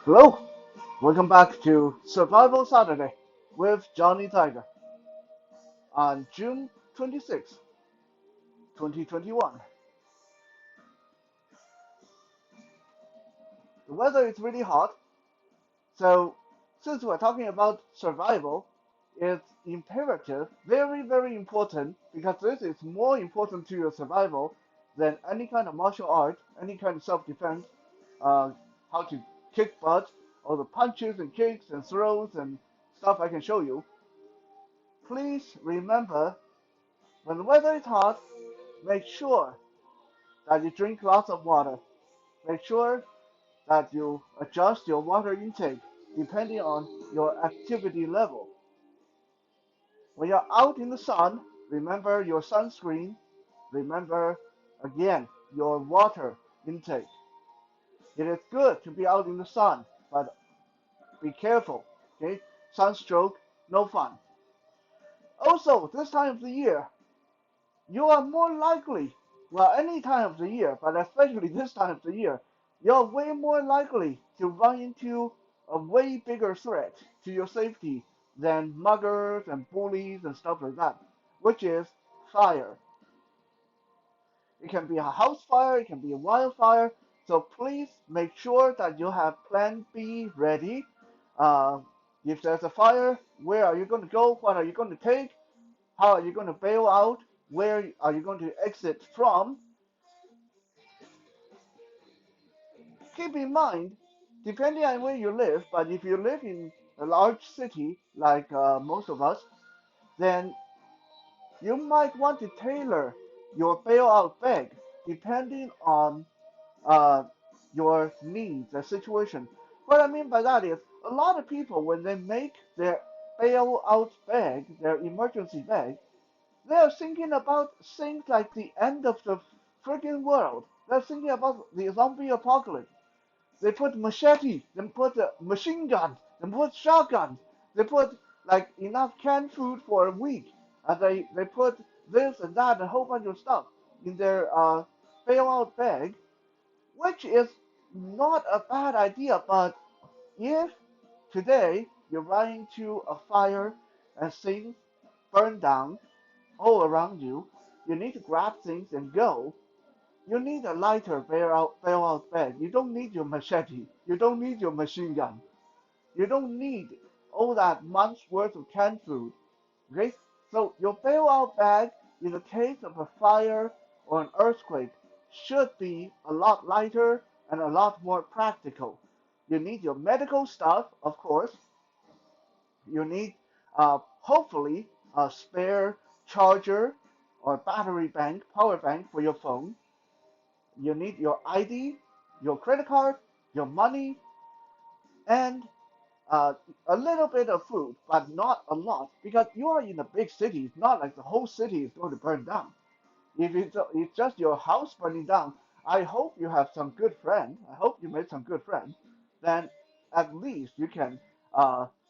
Hello, welcome back to Survival Saturday with Johnny Tiger on June 26, 2021. The weather is really hot, so since we're talking about survival, it's imperative, very, very important, because this is more important to your survival than any kind of martial art, any kind of self-defense, uh, how to kick butt, all the punches and kicks and throws and stuff I can show you. Please remember, when the weather is hot, make sure that you drink lots of water. Make sure that you adjust your water intake depending on your activity level. When you're out in the sun, remember your sunscreen. Remember, again, your water intake. It is good to be out in the sun, but be careful, okay? Sunstroke, no fun. Also, this time of the year, you are more likely, well, any time of the year, but especially this time of the year, you're way more likely to run into a way bigger threat to your safety than muggers and bullies and stuff like that, which is fire. It can be a house fire, it can be a wildfire, so please make sure that you have plan B ready. Uh, if there's a fire, where are you going to go? What are you going to take? How are you going to bail out? Where are you going to exit from? Keep in mind, depending on where you live, but if you live in a large city like most of us, then you might want to tailor your bailout bag depending on uh, your needs and situation. What I mean by that is, a lot of people, when they make their bailout bag, their emergency bag, they are thinking about things like the end of the freaking world. They're thinking about the zombie apocalypse. They put machete, then put a machine gun, then put shotgun. They put like enough canned food for a week. And they put this and that and a whole bunch of stuff in their bailout bag, which is not a bad idea. But if today you run into a fire and things burn down all around you, you need to grab things and go. You need a lighter bailout bag. You don't need your machete. You don't need your machine gun. You don't need all that month's worth of canned food. Okay? So your bailout bag, in the case of a fire or an earthquake, should be a lot lighter and a lot more practical. You need your medical stuff, of course. You need, hopefully, a spare charger or battery bank, power bank for your phone. You need your ID, your credit card, your money, and uh, a little bit of food, but not a lot, because you are in a big city. It's not like the whole city is going to burn down. If it's just your house burning down, I hope you have some good friends. I hope you made some good friends. Then at least you can.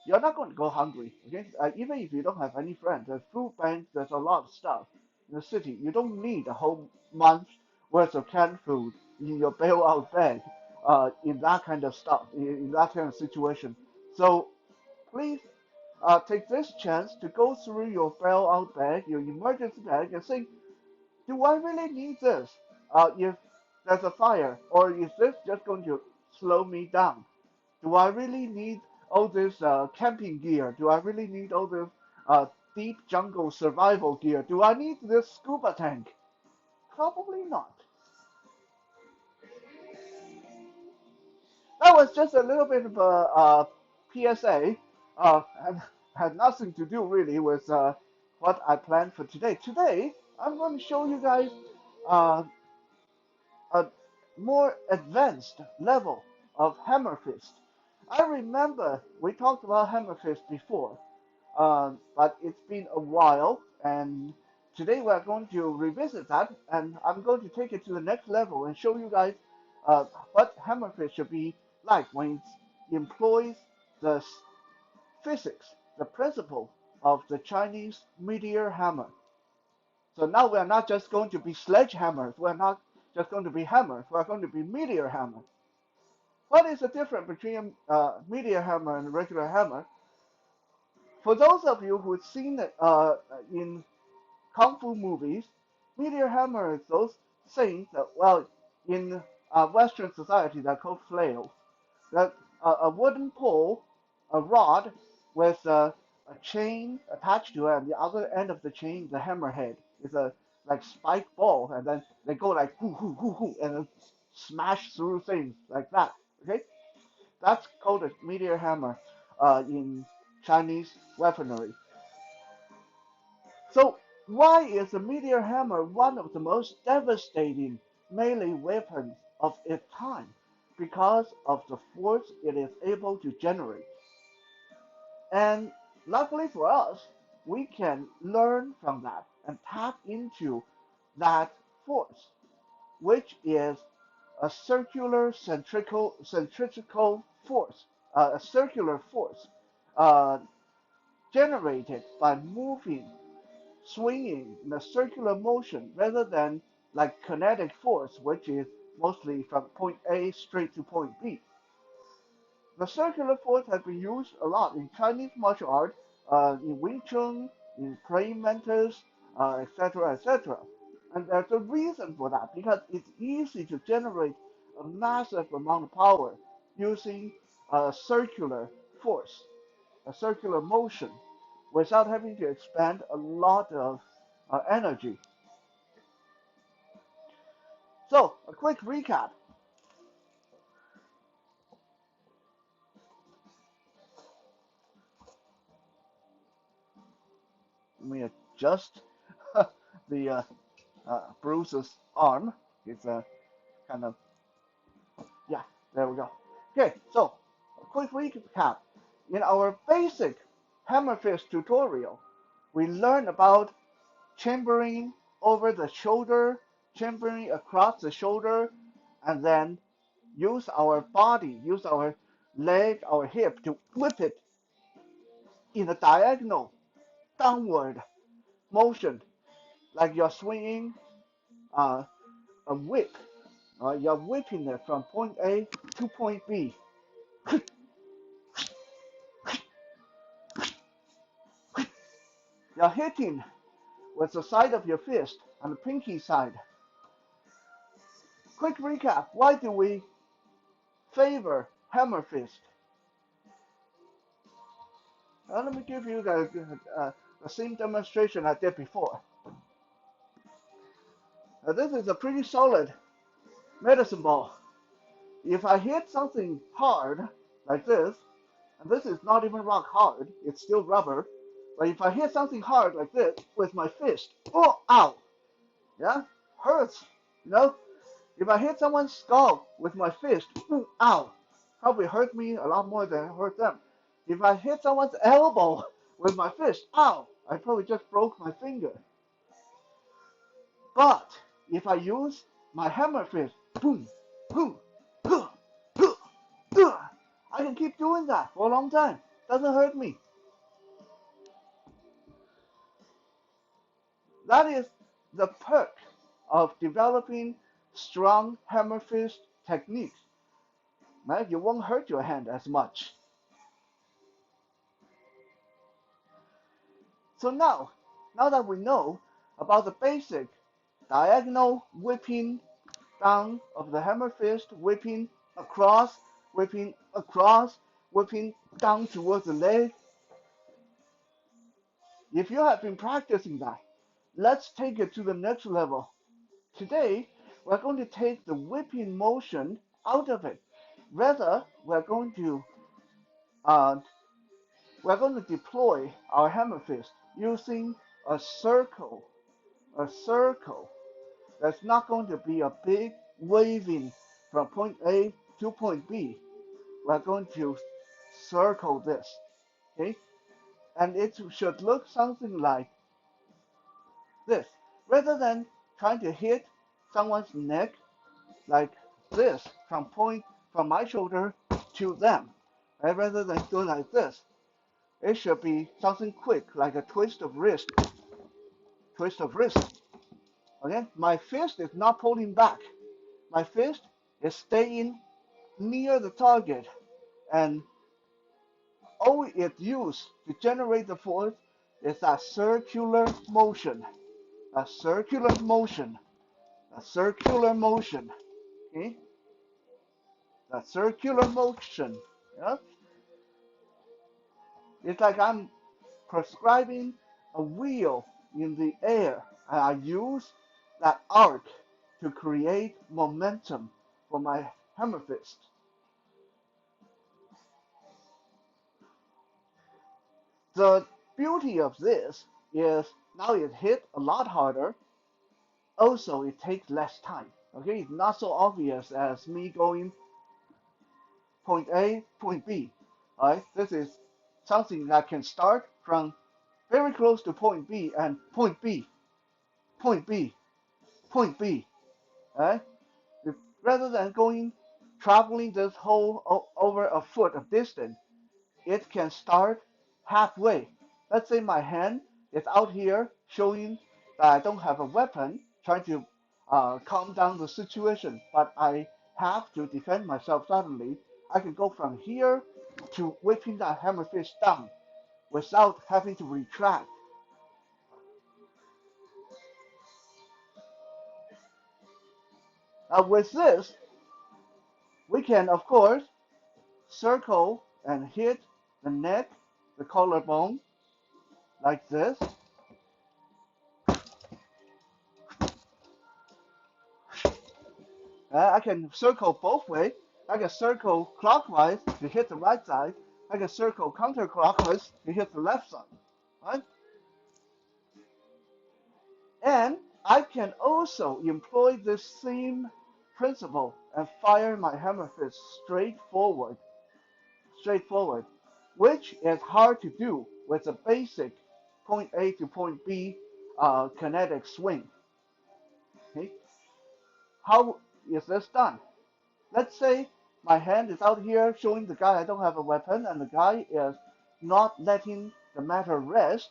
You're not going to go hungry. Okay, even if you don't have any friends, there's food banks. There's a lot of stuff in the city. You don't need a whole month worth of canned food in your bailout bag. In that kind of stuff, in that kind of situation. So please take this chance to go through your bailout bag, your emergency bag, and think, do I really need this? If there's a fire, or is this just going to slow me down? Do I really need all this camping gear? Do I really need all this uh, deep jungle survival gear? Do I need this scuba tank? Probably not. That was just a little bit of a PSA. And had nothing to do really with what I planned for today. Today, I'm going to show you guys uh, a more advanced level of hammer fist. I remember we talked about hammer fist before, but it's been a while, and today we're going to revisit that, and I'm going to take it to the next level and show you guys what hammer fist should be like when it employs the physics, the principle of the Chinese meteor hammer. So now we are not just going to be sledgehammers. We're not just going to be hammers. We're going to be meteor hammers. What is the difference between a meteor hammer and a regular hammer? For those of you who've seen it in kung fu movies, meteor hammer is those things that, well, in Western society, they're called flails. That a wooden pole, a rod with a chain attached to it, and the other end of the chain, the hammerhead, is a like spike ball, and then they go like hoo hoo hoo hoo, and then smash through things like that. Okay, that's called a meteor hammer in Chinese weaponry. So why is the meteor hammer one of the most devastating melee weapons of its time? Because of the force it is able to generate. And luckily for us, we can learn from that and tap into that force, which is a centrifugal force, a circular force uh, generated by moving, swinging in a circular motion rather than like kinetic force, which is mostly from point A straight to point B. The circular force has been used a lot in Chinese martial art, in Wing Chun, in praying mantis, etc., etc. And there's a reason for that because it's easy to generate a massive amount of power using a circular force, a circular motion, without having to expend a lot of energy. So, a quick recap. Let me adjust the Bruce's arm. It's kind of, yeah, there we go. Okay, so a quick recap. In our basic hammer fist tutorial, we learned about chambering over the shoulder, chambering across the shoulder, and then use our body, use our leg, our hip to whip it in a diagonal downward motion, like you're swinging uh, a whip. You're whipping it from point A to point B. You're hitting with the side of your fist on the pinky side. Quick recap. Why do we favor hammer fist? Let me give you the same demonstration I did before. This is a pretty solid medicine ball. If I hit something hard, like this, and this is not even rock hard, it's still rubber, but if I hit something hard like this with my fist, oh, ow, yeah, hurts, you know? If I hit someone's skull with my fist, ooh, ow, probably hurt me a lot more than it hurt them. If I hit someone's elbow with my fist, ow, I probably just broke my finger. But if I use my hammer fist, boom, boom, huh, huh, huh, I can keep doing that for a long time. Doesn't hurt me. That is the perk of developing strong hammer fist techniques. Right? You won't hurt your hand as much. So now that we know about the basic diagonal whipping down of the hammer fist, whipping across, whipping down towards the leg. If you have been practicing that, let's take it to the next level. Today, we're going to take the whipping motion out of it. Rather, uh, we're going to deploy our hammer fist using a circle, a circle. That's not going to be a big waving from point A to point B. We're going to circle this, okay? And it should look something like this. Rather than trying to hit someone's neck like this from my shoulder to them, right? Rather than doing like this, it should be something quick, like a twist of wrist, twist of wrist. Okay, my fist is not pulling back. My fist is staying near the target, and all it used to generate the force is that circular motion. A circular motion. A circular motion. Okay? That circular motion. Yeah? It's like I'm prescribing a wheel in the air, and I use that arc to create momentum for my hammer fist. The beauty of this is now it hit a lot harder. Also, it takes less time. Okay, it's not so obvious as me going point A, point B. Alright, this is something that can start from very close to point B and point B, point B, point B. Alright, rather than going traveling this whole over a foot of distance, it can start halfway. Let's say my hand is out here showing that I don't have a weapon, trying to calm down the situation, but I have to defend myself suddenly. I can go from here to whipping that hammer fist down without having to retract. With this, we can, of course, circle and hit the neck, the collarbone, like this. I can circle both ways. I can circle clockwise to hit the right side. I can circle counterclockwise to hit the left side. Right? And I can also employ this same principle and fire my hammer fist straight forward, which is hard to do with a basic point A to point B kinetic swing. Okay? How is this done? Let's say my hand is out here showing the guy I don't have a weapon, and the guy is not letting the matter rest.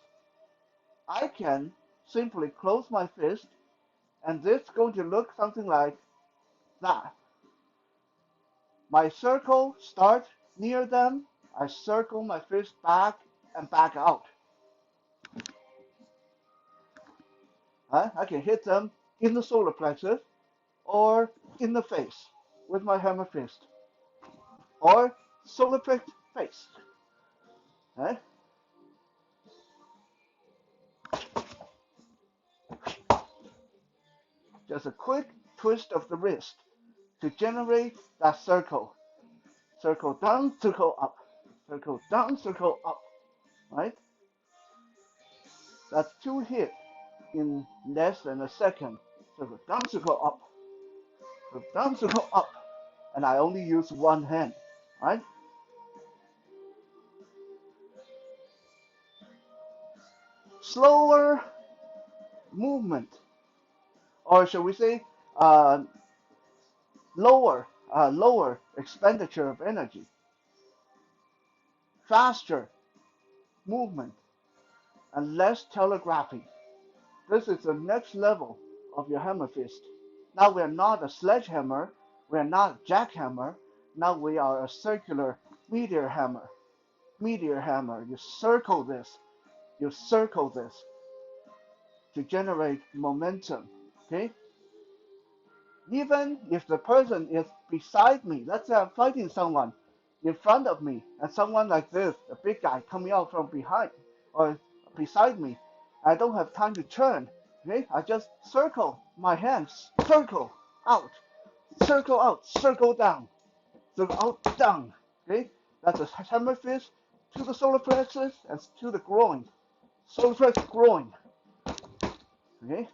I can simply close my fist, and this is going to look something like that. My circle starts near them. I circle my fist back and back out. I can hit them in the solar plexus or in the face with my hammer fist or solar plexus face. Right? Just a quick twist of the wrist to generate that circle. Circle down, circle up. Circle down, circle up. Right? That's two hits in less than a second. Circle down, circle up. Circle down, circle up. And I only use one hand. Right? Slower movement, or shall we say, uh, lower expenditure of energy, faster movement, and less telegraphy. This is the next level of your hammer fist. Now we are not a sledgehammer, we are not a jackhammer. Now we are a circular meteor hammer. Meteor hammer. You circle this to generate momentum. Okay? Even if the person is beside me, let's say I'm fighting someone in front of me, and someone like this, a big guy coming out from behind or beside me, I don't have time to turn. Okay, I just circle my hands, circle out, circle down, circle out, down. Okay, that's a hammer fist to the solar plexus and to the groin, solar plexus, groin. Okay,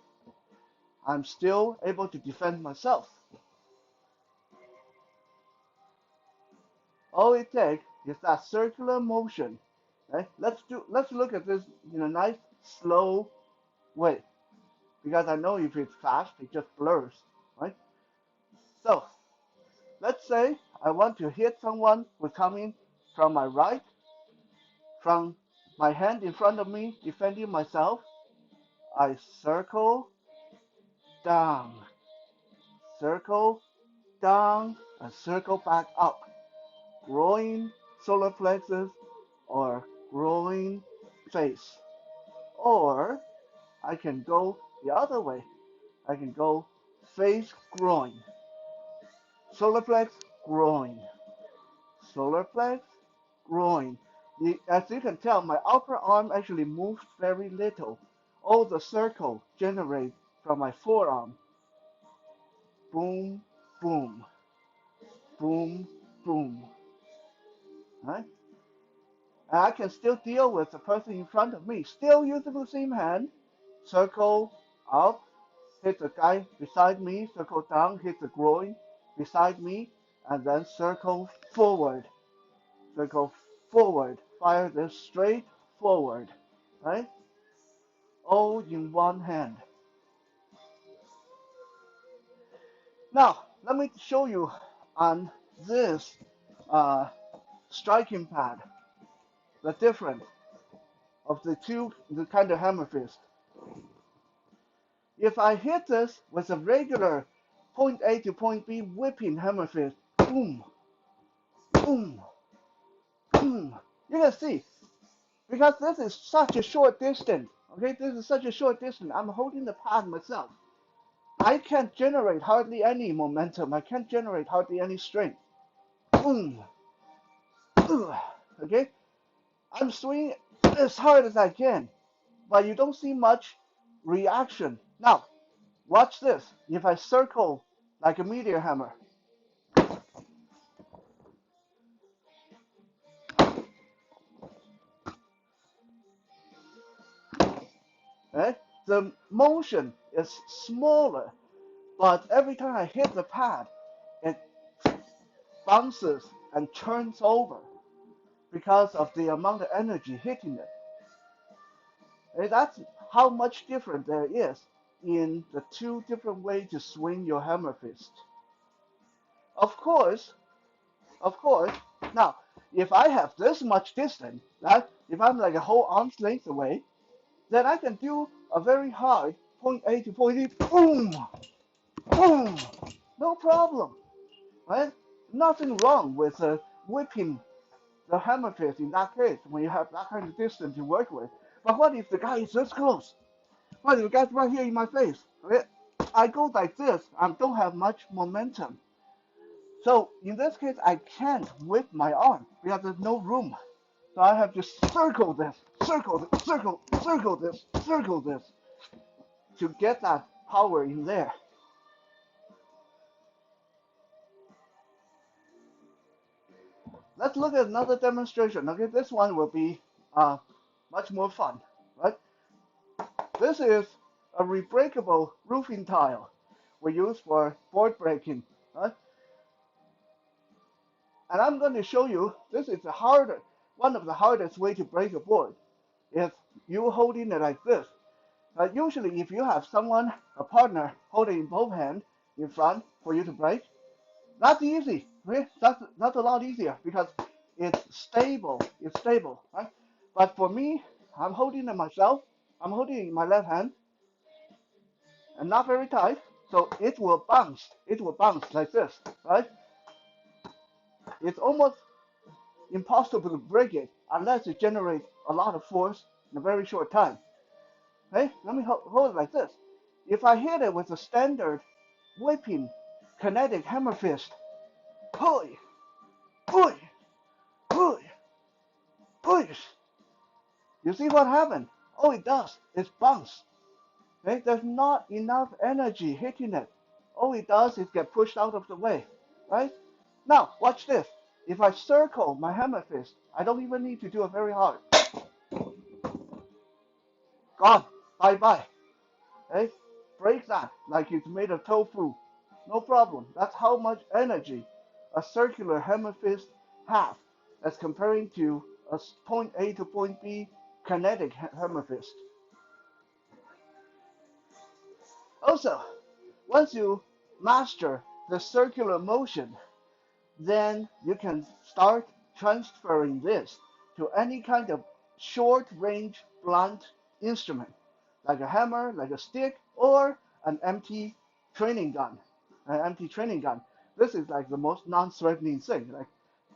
I'm still able to defend myself. All it takes is that circular motion. Right? Let's look at this in a nice slow way. Because I know if it's fast, it just blurs. Right? So let's say I want to hit someone who's coming from my right, from my hand in front of me, defending myself. I circle down, circle, down, and circle back up. Growing solar plexus or growing face. Or I can go the other way. I can go face growing, solar plex growing, solar plex growing. As you can tell, my upper arm actually moves very little. All the circle generate from my forearm. Boom, boom, boom, boom. Right? And I can still deal with the person in front of me, still using the same hand. Circle up, hit the guy beside me, circle down, hit the groin beside me, and then circle forward. Circle forward. Fire this straight forward. Right? All in one hand. Now, let me show you on this uh, striking pad the difference of the kind of hammer fist. If I hit this with a regular point A to point B whipping hammer fist, boom, boom, boom, you can see, because this is such a short distance, okay, this is such a short distance, I'm holding the pad myself. I can't generate hardly any momentum, I can't generate hardly any strength. Boom, okay, I'm swinging as hard as I can, but you don't see much reaction. Now, watch this. If I circle like a meteor hammer, right? The motion is smaller, but every time I hit the pad, it bounces and turns over because of the amount of energy hitting it. And that's how much different there is in the two different ways to swing your hammer fist. Of course, of course, now, if I have this much distance, right, if I'm like a whole arm's length away, then I can do a very hard point A to point B, boom, boom, no problem, right? Nothing wrong with whipping the hammer fist in that case when you have that kind of distance to work with. But what if the guy is this close? What if the guy's right here in my face? Okay? I go like this, I don't have much momentum. So in this case, I can't whip my arm because there's no room. So I have to circle this, circle this, circle this, circle this to get that power in there. Let's look at another demonstration. Okay, this one will be much more fun, right? This is a rebreakable roofing tile we use for board breaking, right? And I'm going to show you this is one of the hardest way to break a board is you holding it like this. Usually, if you have someone, a partner, holding in both hands in front for you to break, that's easy. Okay? That's a lot easier because it's stable. It's stable, right? But for me, I'm holding it myself. I'm holding it in my left hand, and not very tight, so it will bounce. It will bounce like this, right? It's almost impossible to break it unless you generate a lot of force in a very short time. Okay, let me hold it like this. If I hit it with a standard whipping kinetic hammer fist, pull, pull, pull, push. You see what happened? All it does is bounce. Okay? There's not enough energy hitting it. All it does is get pushed out of the way. Right? Now, watch this. If I circle my hammer fist, I don't even need to do it very hard. Gone. Bye bye. Okay? Break that like it's made of tofu. No problem. That's how much energy a circular hammer fist has as comparing to a point A to point B kinetic hammer fist. Also, once you master the circular motion, then you can start transferring this to any kind of short range blunt instrument, like a hammer, like a stick, or an empty training gun, an empty training gun. This is like the most non-threatening thing. Like,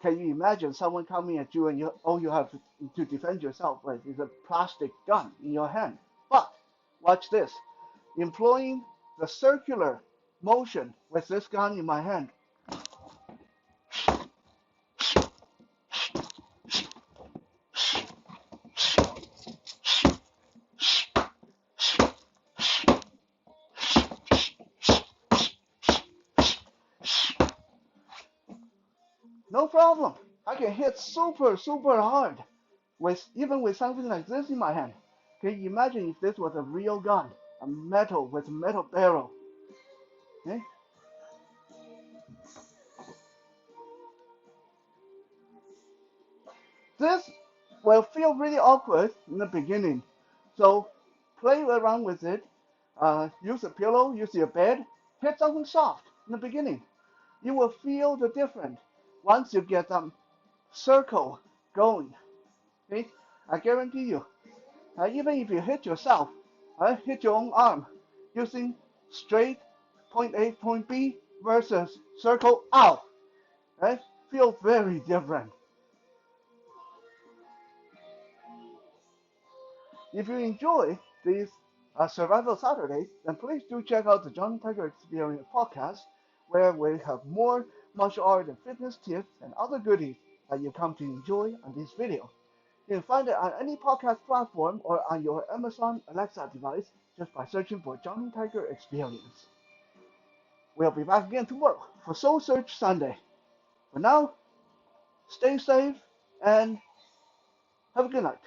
can you imagine someone coming at you and all you have to defend yourself with is a plastic gun in your hand? But watch this. Employing the circular motion with this gun in my hand, no problem. I can hit super hard with even with something like this in my hand. Can you imagine if this was a real gun, a metal with a metal barrel? Okay? This will feel really awkward in the beginning, so play around with it. Use a pillow, use your bed, hit something soft in the beginning. You will feel the difference once you get some circle going. Okay? I guarantee you, even if you hit yourself, hit your own arm using straight point A, point B versus circle out, right? Feel very different. If you enjoy these Survival Saturdays, then please do check out the Johnny Tiger Experience podcast, where we have more martial art and fitness tips and other goodies that you come to enjoy on this video. You can find it on any podcast platform or on your Amazon Alexa device just by searching for Johnny Tiger Experience. We'll be back again tomorrow for Soul Search Sunday. For now, stay safe and have a good night.